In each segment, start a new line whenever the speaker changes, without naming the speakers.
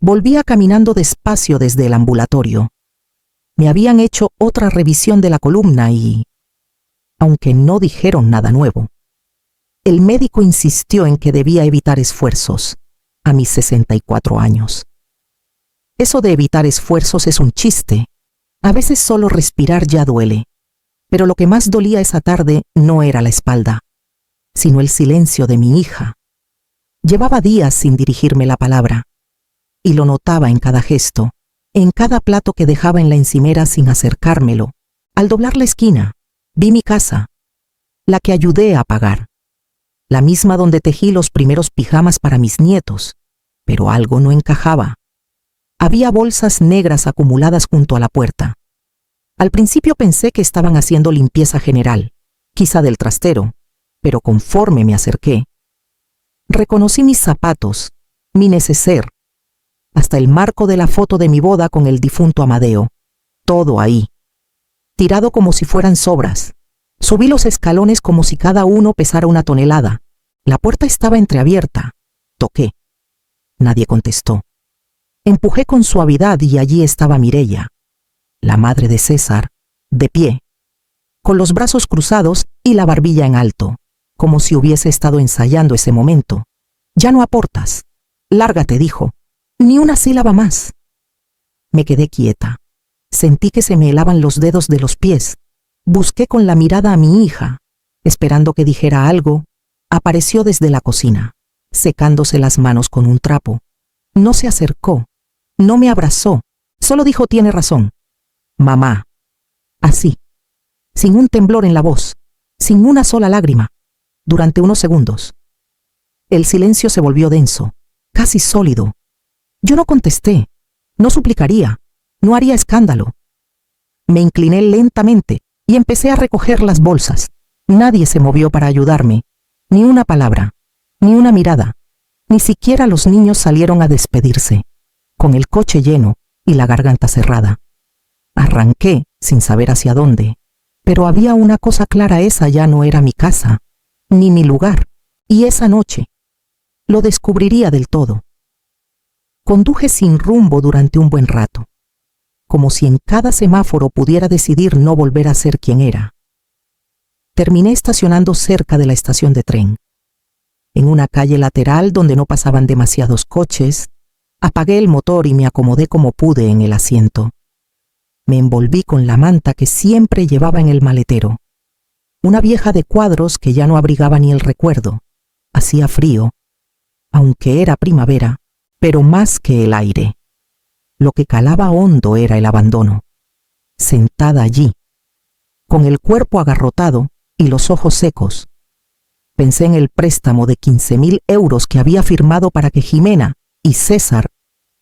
Volvía caminando despacio desde el ambulatorio. Me habían hecho otra revisión de la columna y, aunque no dijeron nada nuevo, el médico insistió en que debía evitar esfuerzos a mis 64 años. Eso de evitar esfuerzos es un chiste. A veces solo respirar ya duele. Pero lo que más dolía esa tarde no era la espalda, sino el silencio de mi hija. Llevaba días sin dirigirme la palabra, y lo notaba en cada gesto, en cada plato que dejaba en la encimera sin acercármelo. Al doblar la esquina, vi mi casa, la que ayudé a pagar, la misma donde tejí los primeros pijamas para mis nietos, pero algo no encajaba. Había bolsas negras acumuladas junto a la puerta. Al principio pensé que estaban haciendo limpieza general, quizá del trastero, pero conforme me acerqué, reconocí mis zapatos, mi neceser, hasta el marco de la foto de mi boda con el difunto Amadeo, todo ahí, tirado como si fueran sobras. Subí los escalones como si cada uno pesara 1 tonelada. La puerta estaba entreabierta. Toqué. Nadie contestó. Empujé con suavidad y allí estaba Mireia, la madre de César, de pie, con los brazos cruzados y la barbilla en alto, como si hubiese estado ensayando ese momento. «Ya no aportas. Lárgate», dijo. «Ni una sílaba más». Me quedé quieta. Sentí que se me helaban los dedos de los pies. Busqué con la mirada a mi hija. Esperando que dijera algo, apareció desde la cocina, secándose las manos con un trapo. No se acercó, no me abrazó, solo dijo «Tiene razón, mamá». Así, sin un temblor en la voz, sin una sola lágrima, durante unos segundos. El silencio se volvió denso, casi sólido. Yo no contesté, no suplicaría, no haría escándalo. Me incliné lentamente y empecé a recoger las bolsas. Nadie se movió para ayudarme, ni una palabra, ni una mirada. Ni siquiera los niños salieron a despedirse, con el coche lleno y la garganta cerrada. Arranqué sin saber hacia dónde, pero había una cosa clara: esa ya no era mi casa, ni mi lugar, y esa noche lo descubriría del todo. Conduje sin rumbo durante un buen rato, como si en cada semáforo pudiera decidir no volver a ser quien era. Terminé estacionando cerca de la estación de tren. En una calle lateral donde no pasaban demasiados coches, apagué el motor y me acomodé como pude en el asiento. Me envolví con la manta que siempre llevaba en el maletero, una vieja de cuadros que ya no abrigaba ni el recuerdo. Hacía frío, aunque era primavera, pero más que el aire. Lo que calaba hondo era el abandono. Sentada allí, con el cuerpo agarrotado y los ojos secos, pensé en el préstamo de 15.000 euros que había firmado para que Jimena y César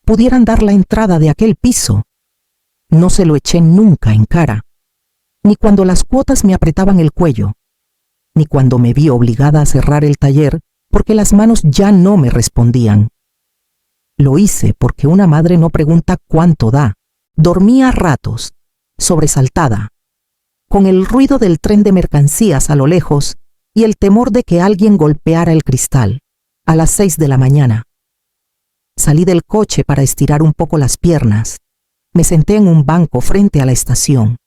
pudieran dar la entrada de aquel piso. No se lo eché nunca en cara, ni cuando las cuotas me apretaban el cuello, ni cuando me vi obligada a cerrar el taller porque las manos ya no me respondían. Lo hice porque una madre no pregunta cuánto da. Dormía a ratos, sobresaltada, con el ruido del tren de mercancías a lo lejos y el temor de que alguien golpeara el cristal. A las 6 de la mañana. Salí del coche para estirar un poco las piernas. Me senté en un banco frente a la estación.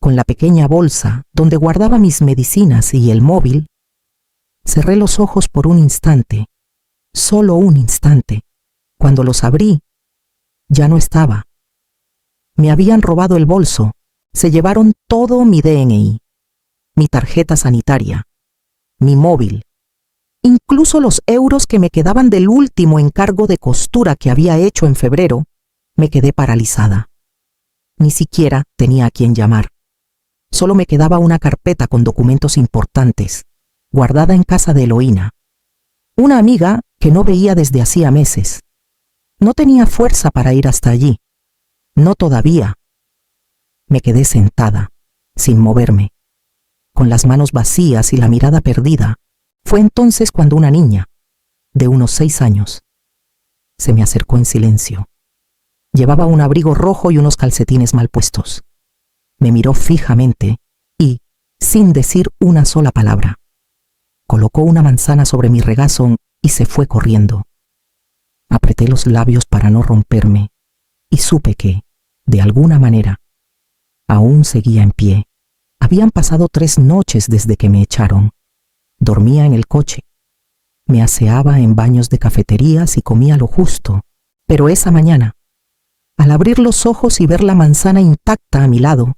Con la pequeña bolsa donde guardaba mis medicinas y el móvil, cerré los ojos por un instante, solo un instante. Cuando los abrí, ya no estaba. Me habían robado el bolso, se llevaron todo mi DNI, mi tarjeta sanitaria, mi móvil, incluso los euros que me quedaban del último encargo de costura que había hecho en febrero. Me quedé paralizada. Ni siquiera tenía a quién llamar. Solo me quedaba una carpeta con documentos importantes, guardada en casa de Eloína, una amiga que no veía desde hacía meses. No tenía fuerza para ir hasta allí. No todavía. Me quedé sentada, sin moverme, con las manos vacías y la mirada perdida. Fue entonces cuando una niña, de unos 6 años, se me acercó en silencio. Llevaba un abrigo rojo y unos calcetines mal puestos. Me miró fijamente y, sin decir una sola palabra, colocó una manzana sobre mi regazo y se fue corriendo. Apreté los labios para no romperme y supe que, de alguna manera, aún seguía en pie. Habían pasado 3 noches desde que me echaron. Dormía en el coche. Me aseaba en baños de cafeterías y comía lo justo. Pero esa mañana, al abrir los ojos y ver la manzana intacta a mi lado,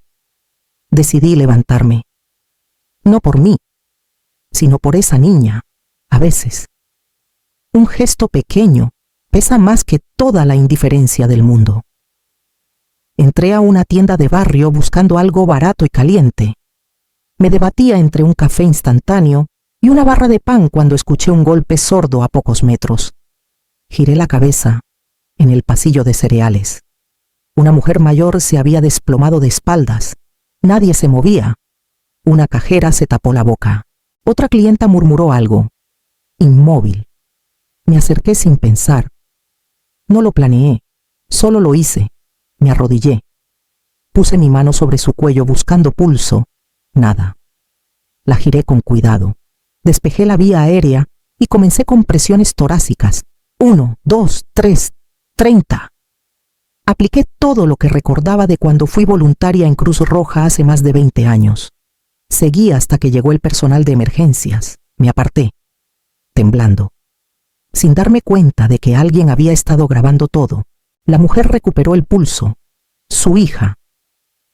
decidí levantarme. No por mí, sino por esa niña, a veces. Un gesto pequeño pesa más que toda la indiferencia del mundo. Entré a una tienda de barrio buscando algo barato y caliente. Me debatía entre un café instantáneo y una barra de pan cuando escuché un golpe sordo a pocos metros. Giré la cabeza en el pasillo de cereales. Una mujer mayor se había desplomado de espaldas. Nadie se movía. Una cajera se tapó la boca. Otra clienta murmuró algo. Inmóvil. Me acerqué sin pensar. No lo planeé, solo lo hice. Me arrodillé. Puse mi mano sobre su cuello buscando pulso. Nada. La giré con cuidado. Despejé la vía aérea y comencé con presiones torácicas. 1, 2, 3, 30. Apliqué todo lo que recordaba de cuando fui voluntaria en Cruz Roja hace más de 20 años. Seguí hasta que llegó el personal de emergencias. Me aparté, temblando. Sin darme cuenta de que alguien había estado grabando todo, la mujer recuperó el pulso. Su hija,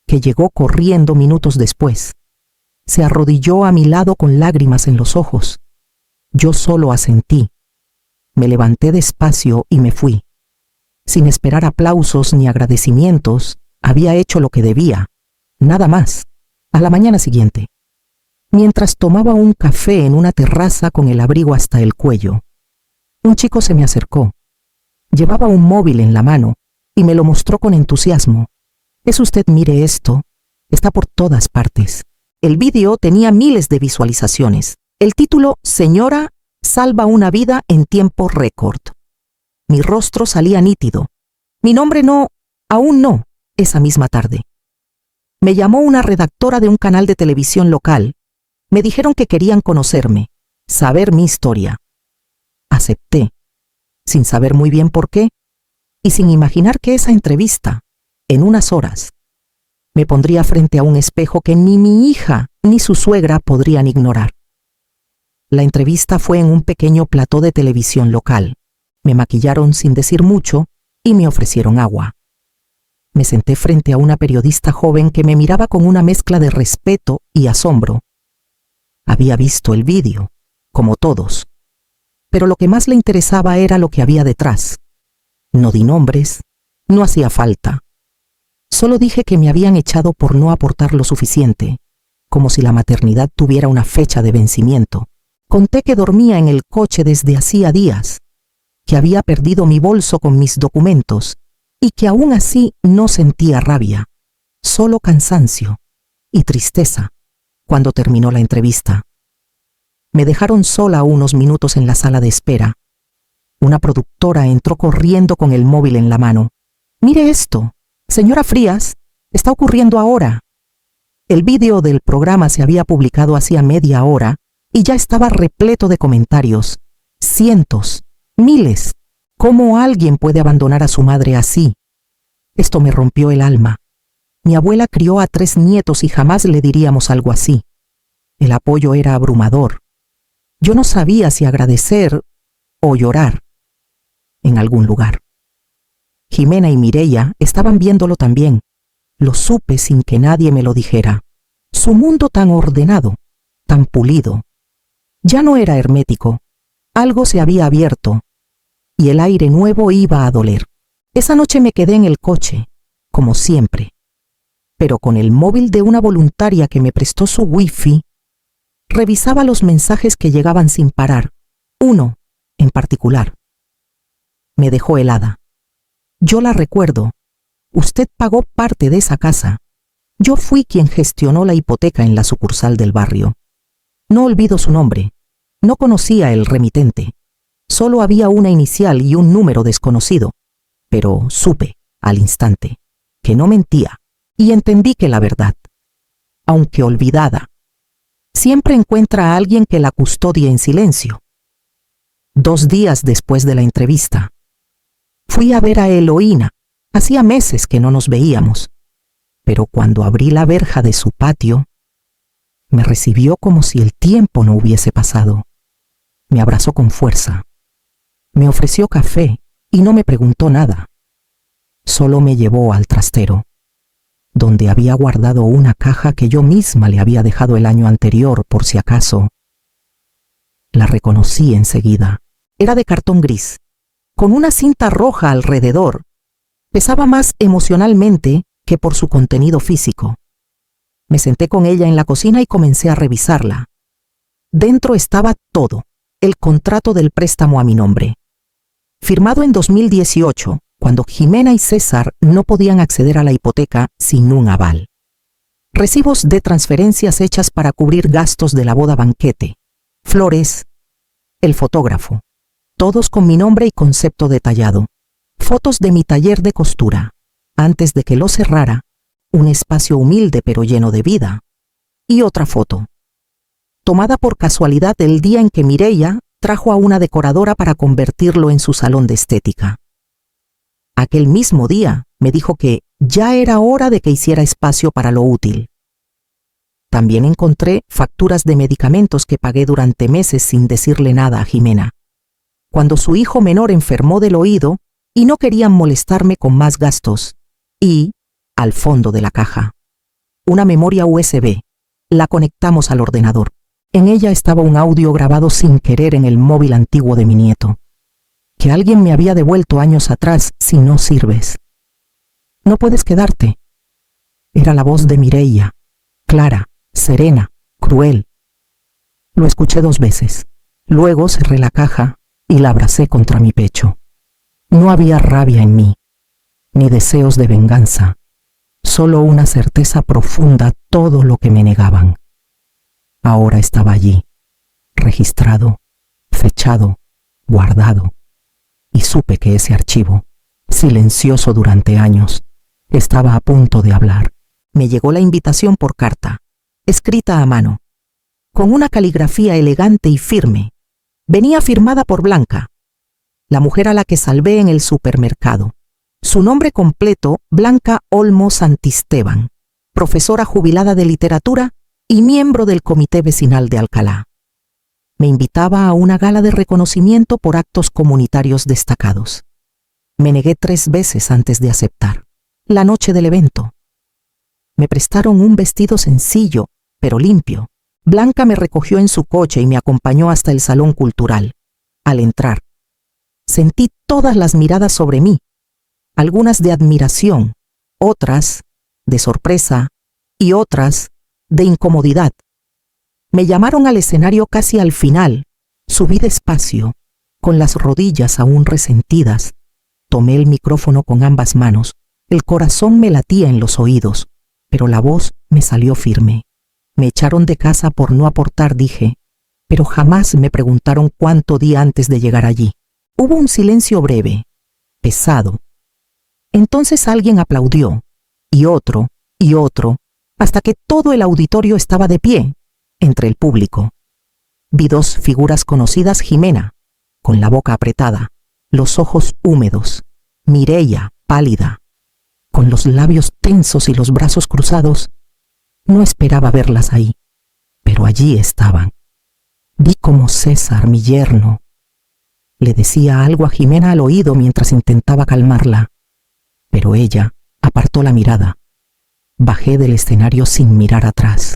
que llegó corriendo minutos después, se arrodilló a mi lado con lágrimas en los ojos. Yo solo asentí. Me levanté despacio y me fui. Sin esperar aplausos ni agradecimientos, había hecho lo que debía. Nada más. A la mañana siguiente, mientras tomaba un café en una terraza con el abrigo hasta el cuello, un chico se me acercó. Llevaba un móvil en la mano y me lo mostró con entusiasmo. «Es usted, mire esto. Está por todas partes». El vídeo tenía miles de visualizaciones. El título, «Señora salva una vida en tiempo récord». Mi rostro salía nítido. Mi nombre aún no, esa misma tarde. Me llamó una redactora de un canal de televisión local. Me dijeron que querían conocerme, saber mi historia. Acepté, sin saber muy bien por qué, y sin imaginar que esa entrevista, en unas horas, me pondría frente a un espejo que ni mi hija ni su suegra podrían ignorar. La entrevista fue en un pequeño plató de televisión local. Me maquillaron sin decir mucho y me ofrecieron agua. Me senté frente a una periodista joven que me miraba con una mezcla de respeto y asombro. Había visto el vídeo, como todos, pero lo que más le interesaba era lo que había detrás. No di nombres, no hacía falta. Solo dije que me habían echado por no aportar lo suficiente, como si la maternidad tuviera una fecha de vencimiento. Conté que dormía en el coche desde hacía días, que había perdido mi bolso con mis documentos y que aún así no sentía rabia, solo cansancio y tristeza cuando terminó la entrevista. Me dejaron sola unos minutos en la sala de espera. Una productora entró corriendo con el móvil en la mano. «Mire esto, señora Frías, está ocurriendo ahora». El vídeo del programa se había publicado hacía media hora y ya estaba repleto de comentarios. Cientos, miles. ¿Cómo alguien puede abandonar a su madre así? Esto me rompió el alma. Mi abuela crió a 3 nietos y jamás le diríamos algo así. El apoyo era abrumador. Yo no sabía si agradecer o llorar. En algún lugar. Jimena y Mireia estaban viéndolo también. Lo supe sin que nadie me lo dijera. Su mundo tan ordenado, tan pulido, ya no era hermético. Algo se había abierto y el aire nuevo iba a doler. Esa noche me quedé en el coche, como siempre, pero con el móvil de una voluntaria que me prestó su wifi. Revisaba los mensajes que llegaban sin parar. Uno, en particular, me dejó helada. «Yo la recuerdo. Usted pagó parte de esa casa. Yo fui quien gestionó la hipoteca en la sucursal del barrio. No olvido su nombre. No conocía el remitente. Solo había una inicial y un número desconocido. Pero supe, al instante, que no mentía y entendí que la verdad, aunque olvidada, siempre encuentra a alguien que la custodie en silencio». 2 días después de la entrevista, Fui a ver a Eloína. Hacía meses que no nos veíamos. Pero cuando abrí la verja de su patio, me recibió como si el tiempo no hubiese pasado. Me abrazó con fuerza. Me ofreció café y no me preguntó nada. Solo me llevó al trastero, donde había guardado una caja que yo misma le había dejado el año anterior por si acaso. La reconocí enseguida. Era de cartón gris, con una cinta roja alrededor. Pesaba más emocionalmente que por su contenido físico. Me senté con ella en la cocina y comencé a revisarla. Dentro estaba todo, el contrato del préstamo a mi nombre. Firmado en 2018, cuando Jimena y César no podían acceder a la hipoteca sin un aval. Recibos de transferencias hechas para cubrir gastos de la boda banquete, flores, el fotógrafo, todos con mi nombre y concepto detallado. Fotos de mi taller de costura, antes de que lo cerrara, un espacio humilde pero lleno de vida. Y otra foto, tomada por casualidad el día en que Mireia trajo a una decoradora para convertirlo en su salón de estética. Aquel mismo día me dijo que ya era hora de que hiciera espacio para lo útil. También encontré facturas de medicamentos que pagué durante meses sin decirle nada a Jimena. Cuando su hijo menor enfermó del oído y no querían molestarme con más gastos. Y, al fondo de la caja, una memoria USB. La conectamos al ordenador. En ella estaba un audio grabado sin querer en el móvil antiguo de mi nieto, que alguien me había devuelto años atrás. Si no sirves, no puedes quedarte. Era la voz de Mireia, clara, serena, cruel. Lo escuché 2 veces. Luego cerré la caja y la abracé contra mi pecho. No había rabia en mí, ni deseos de venganza, solo una certeza profunda, todo lo que me negaban. Ahora estaba allí, registrado, fechado, guardado, y supe que ese archivo, silencioso durante años, estaba a punto de hablar. Me llegó la invitación por carta, escrita a mano, con una caligrafía elegante y firme. Venía firmada por Blanca, la mujer a la que salvé en el supermercado. Su nombre completo, Blanca Olmo Santisteban, profesora jubilada de literatura y miembro del Comité Vecinal de Alcalá. Me invitaba a una gala de reconocimiento por actos comunitarios destacados. Me negué 3 veces antes de aceptar. La noche del evento, me prestaron un vestido sencillo, pero limpio. Blanca me recogió en su coche y me acompañó hasta el salón cultural. Al entrar, sentí todas las miradas sobre mí, algunas de admiración, otras de sorpresa y otras de incomodidad. Me llamaron al escenario casi al final. Subí despacio, con las rodillas aún resentidas. Tomé el micrófono con ambas manos. El corazón me latía en los oídos, pero la voz me salió firme. Me echaron de casa por no aportar, dije, pero jamás me preguntaron cuánto di antes de llegar allí. Hubo un silencio breve, pesado. Entonces alguien aplaudió, y otro, hasta que todo el auditorio estaba de pie, entre el público. Vi 2 figuras conocidas: Jimena, con la boca apretada, los ojos húmedos; Mireia, pálida, con los labios tensos y los brazos cruzados. No esperaba verlas ahí, pero allí estaban. Vi cómo César, mi yerno, le decía algo a Jimena al oído mientras intentaba calmarla, pero ella apartó la mirada. Bajé del escenario sin mirar atrás.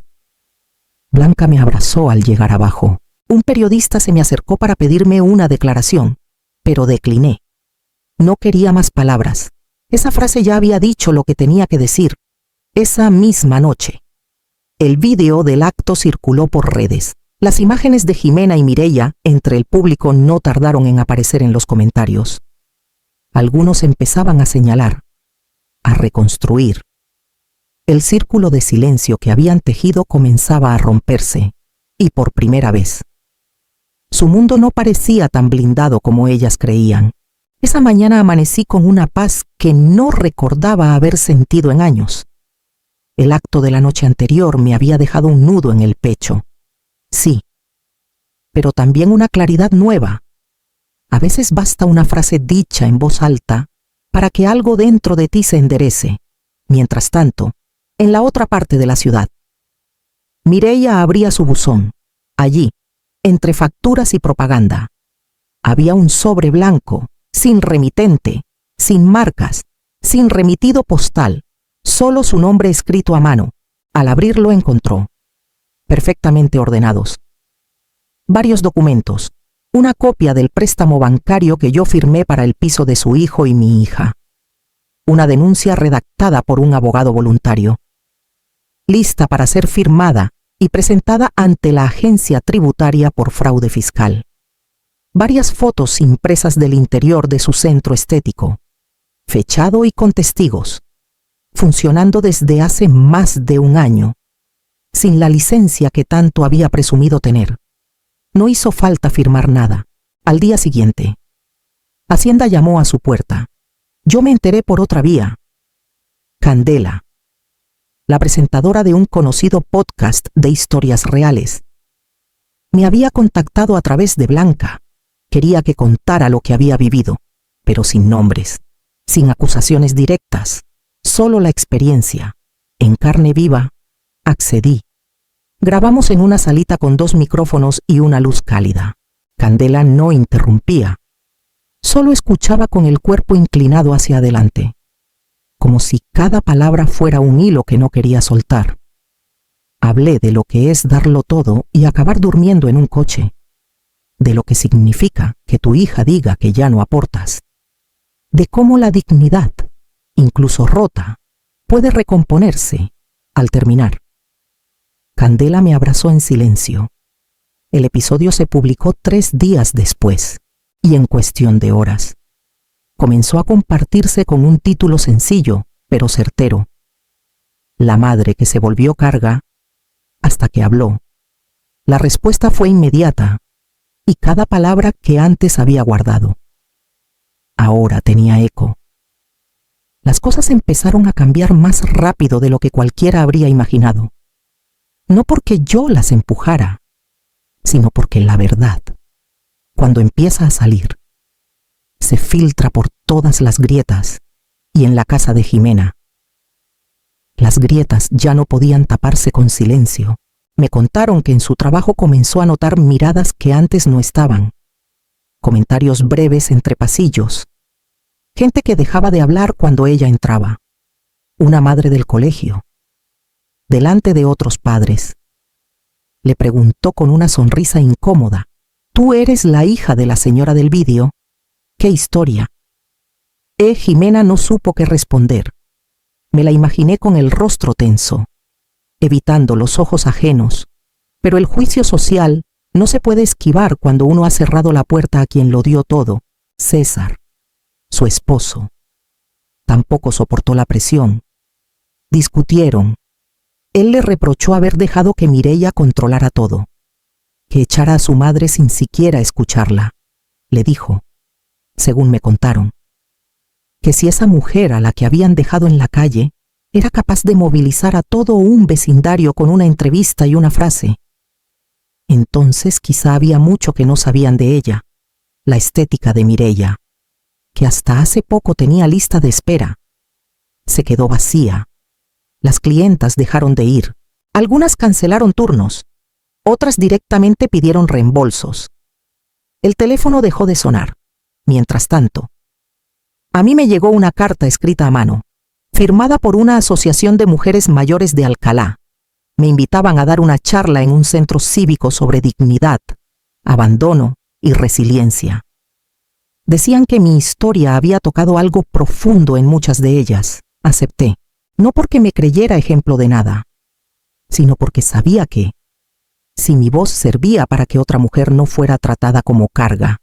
Blanca me abrazó al llegar abajo. Un periodista se me acercó para pedirme una declaración, pero decliné. No quería más palabras. Esa frase ya había dicho lo que tenía que decir. Esa misma noche. El vídeo del acto circuló por redes. Las imágenes de Jimena y Mireia entre el público no tardaron en aparecer en los comentarios. Algunos empezaban a señalar, a reconstruir. El círculo de silencio que habían tejido comenzaba a romperse, y por primera vez. Su mundo no parecía tan blindado como ellas creían. Esa mañana amanecí con una paz que no recordaba haber sentido en años. El acto de la noche anterior me había dejado un nudo en el pecho. Sí, pero también una claridad nueva. A veces basta una frase dicha en voz alta para que algo dentro de ti se enderece. Mientras tanto, en la otra parte de la ciudad, Mireia abría su buzón. Allí, entre facturas y propaganda, había un sobre blanco, sin remitente, sin marcas, sin remitido postal, solo su nombre escrito a mano. Al abrirlo encontró, perfectamente ordenados, varios documentos, una copia del préstamo bancario que yo firmé para el piso de su hijo y mi hija, una denuncia redactada por un abogado voluntario, lista para ser firmada y presentada ante la agencia tributaria por fraude fiscal. Varias fotos impresas del interior de su centro estético, fechado y con testigos, funcionando desde hace más de un año, sin la licencia que tanto había presumido tener. No hizo falta firmar nada. Al día siguiente, Hacienda llamó a su puerta. Yo me enteré por otra vía. Candela, la presentadora de un conocido podcast de historias reales, me había contactado a través de Blanca. Quería que contara lo que había vivido, pero sin nombres, sin acusaciones directas, solo la experiencia. En carne viva, accedí. Grabamos en una salita con 2 micrófonos y una luz cálida. Candela no interrumpía. Solo escuchaba con el cuerpo inclinado hacia adelante, como si cada palabra fuera un hilo que no quería soltar. Hablé de lo que es darlo todo y acabar durmiendo en un coche, de lo que significa que tu hija diga que ya no aportas, de cómo la dignidad, incluso rota, puede recomponerse al terminar. Candela me abrazó en silencio. El episodio se publicó 3 días después, y en cuestión de horas comenzó a compartirse con un título sencillo, pero certero: La madre que se volvió carga, hasta que habló. La respuesta fue inmediata, y cada palabra que antes había guardado ahora tenía eco. Las cosas empezaron a cambiar más rápido de lo que cualquiera habría imaginado. No porque yo las empujara, sino porque la verdad, cuando empieza a salir, se filtra por todas las grietas, y en la casa de Jimena. Las grietas ya no podían taparse con silencio. Me contaron que en su trabajo comenzó a notar miradas que antes no estaban, comentarios breves entre pasillos, gente que dejaba de hablar cuando ella entraba, una madre del colegio, delante de otros padres. Le preguntó con una sonrisa incómoda: ¿Tú eres la hija de la señora del vídeo? ¡Qué historia! Jimena no supo qué responder. Me la imaginé con el rostro tenso, evitando los ojos ajenos, pero el juicio social no se puede esquivar cuando uno ha cerrado la puerta a quien lo dio todo. César, su esposo, tampoco soportó la presión. Discutieron. Él le reprochó haber dejado que Mireia controlara todo, que echara a su madre sin siquiera escucharla. Le dijo, según me contaron, que si esa mujer a la que habían dejado en la calle era capaz de movilizar a todo un vecindario con una entrevista y una frase, entonces quizá había mucho que no sabían de ella, la estética de Mireia, que hasta hace poco tenía lista de espera. Se quedó vacía. Las clientas dejaron de ir. Algunas cancelaron turnos. Otras directamente pidieron reembolsos. El teléfono dejó de sonar. Mientras tanto, a mí me llegó una carta escrita a mano, firmada por una asociación de mujeres mayores de Alcalá. Me invitaban a dar una charla en un centro cívico sobre dignidad, abandono y resiliencia. Decían que mi historia había tocado algo profundo en muchas de ellas. Acepté, no porque me creyera ejemplo de nada, sino porque sabía que, si mi voz servía para que otra mujer no fuera tratada como carga,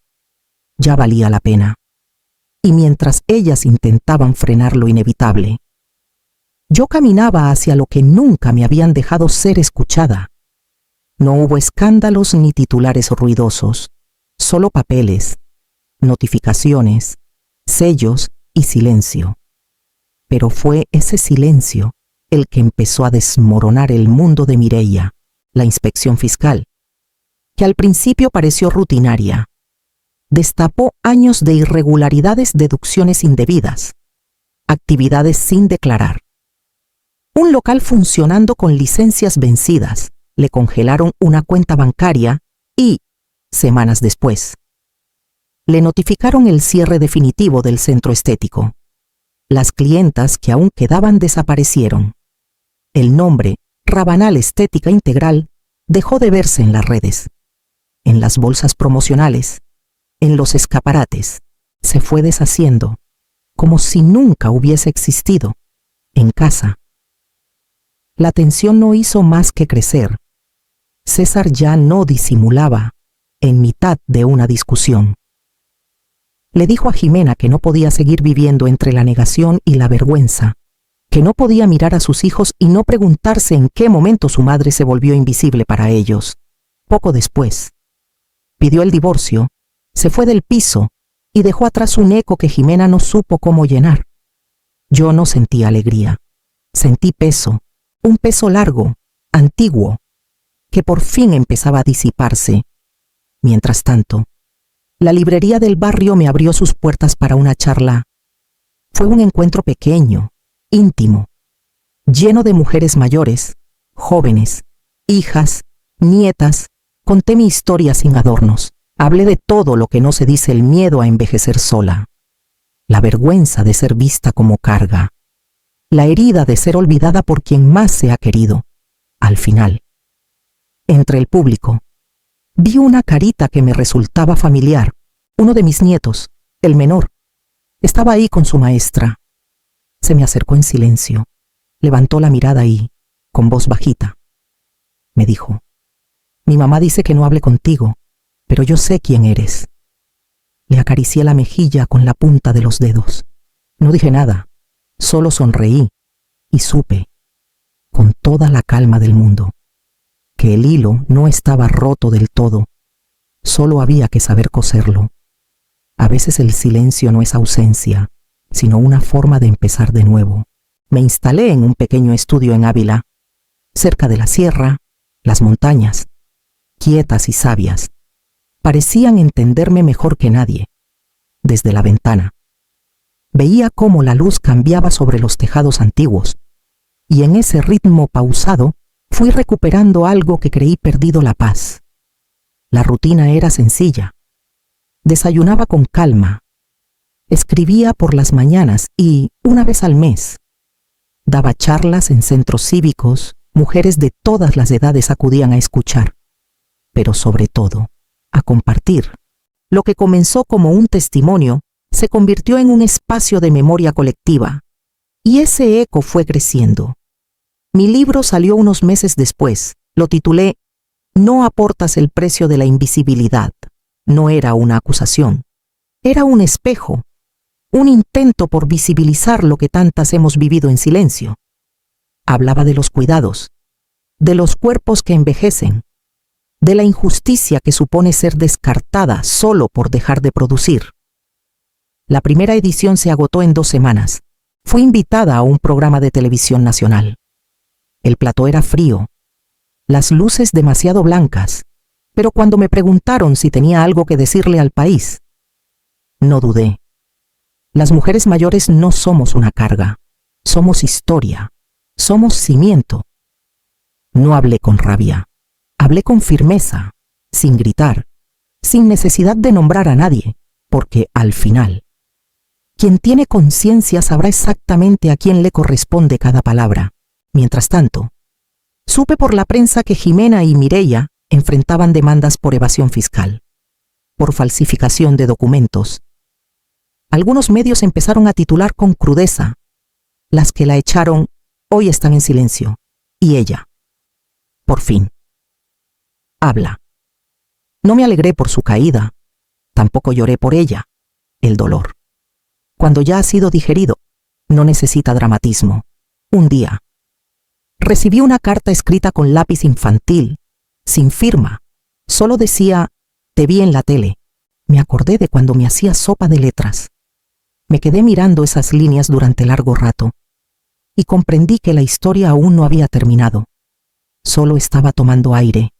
ya valía la pena. Y mientras ellas intentaban frenar lo inevitable, yo caminaba hacia lo que nunca me habían dejado ser escuchada. No hubo escándalos ni titulares ruidosos, solo papeles, notificaciones, sellos y silencio. Pero fue ese silencio el que empezó a desmoronar el mundo de Mireia, la inspección fiscal, que al principio pareció rutinaria, destapó años de irregularidades, deducciones indebidas, actividades sin declarar. Un local funcionando con licencias vencidas, le congelaron una cuenta bancaria y, semanas después, le notificaron el cierre definitivo del centro estético. Las clientas que aún quedaban desaparecieron. El nombre, Rabanal Estética Integral, dejó de verse en las redes, en las bolsas promocionales, en los escaparates. Se fue deshaciendo, como si nunca hubiese existido, en casa. La tensión no hizo más que crecer. César ya no disimulaba, en mitad de una discusión. Le dijo a Jimena que no podía seguir viviendo entre la negación y la vergüenza, que no podía mirar a sus hijos y no preguntarse en qué momento su madre se volvió invisible para ellos. Poco después, pidió el divorcio, se fue del piso y dejó atrás un eco que Jimena no supo cómo llenar. Yo no sentí alegría, sentí peso, un peso largo, antiguo, que por fin empezaba a disiparse. Mientras tanto, la librería del barrio me abrió sus puertas para una charla. Fue un encuentro pequeño, íntimo, lleno de mujeres mayores, jóvenes, hijas, nietas. Conté mi historia sin adornos. Hablé de todo lo que no se dice: el miedo a envejecer sola, la vergüenza de ser vista como carga, la herida de ser olvidada por quien más se ha querido. Al final, entre el público, vi una carita que me resultaba familiar. Uno de mis nietos, el menor, estaba ahí con su maestra. Se me acercó en silencio, levantó la mirada y, con voz bajita, me dijo: mi mamá dice que no hable contigo, pero yo sé quién eres. Le acaricié la mejilla con la punta de los dedos. No dije nada, solo sonreí y supe, con toda la calma del mundo, que el hilo no estaba roto del todo, solo había que saber coserlo. A veces el silencio no es ausencia, sino una forma de empezar de nuevo. Me instalé en un pequeño estudio en Ávila, cerca de la sierra, las montañas, quietas y sabias. Parecían entenderme mejor que nadie. Desde la ventana, veía cómo la luz cambiaba sobre los tejados antiguos, y en ese ritmo pausado fui recuperando algo que creí perdido: la paz. La rutina era sencilla. Desayunaba con calma, escribía por las mañanas y, una vez al mes, daba charlas en centros cívicos. Mujeres de todas las edades acudían a escuchar, pero sobre todo, a compartir. Lo que comenzó como un testimonio se convirtió en un espacio de memoria colectiva, y ese eco fue creciendo. Mi libro salió unos meses después. Lo titulé No aportas el precio de la invisibilidad. No era una acusación, era un espejo, un intento por visibilizar lo que tantas hemos vivido en silencio. Hablaba de los cuidados, de los cuerpos que envejecen, de la injusticia que supone ser descartada solo por dejar de producir. La primera edición se agotó en 2 semanas. Fui invitada a un programa de televisión nacional. El plató era frío, las luces demasiado blancas, pero cuando me preguntaron si tenía algo que decirle al país, no dudé. Las mujeres mayores no somos una carga, somos historia, somos cimiento. No hablé con rabia, hablé con firmeza, sin gritar, sin necesidad de nombrar a nadie, porque al final, quien tiene conciencia sabrá exactamente a quién le corresponde cada palabra. Mientras tanto, supe por la prensa que Jimena y Mireia enfrentaban demandas por evasión fiscal, por falsificación de documentos. Algunos medios empezaron a titular con crudeza: las que la echaron hoy están en silencio, y ella, por fin, habla. No me alegré por su caída, tampoco lloré por ella. El dolor, cuando ya ha sido digerido, no necesita dramatismo. Un día, recibí una carta escrita con lápiz infantil, sin firma. Solo decía: te vi en la tele. Me acordé de cuando me hacía sopa de letras. Me quedé mirando esas líneas durante largo rato y comprendí que la historia aún no había terminado. Solo estaba tomando aire.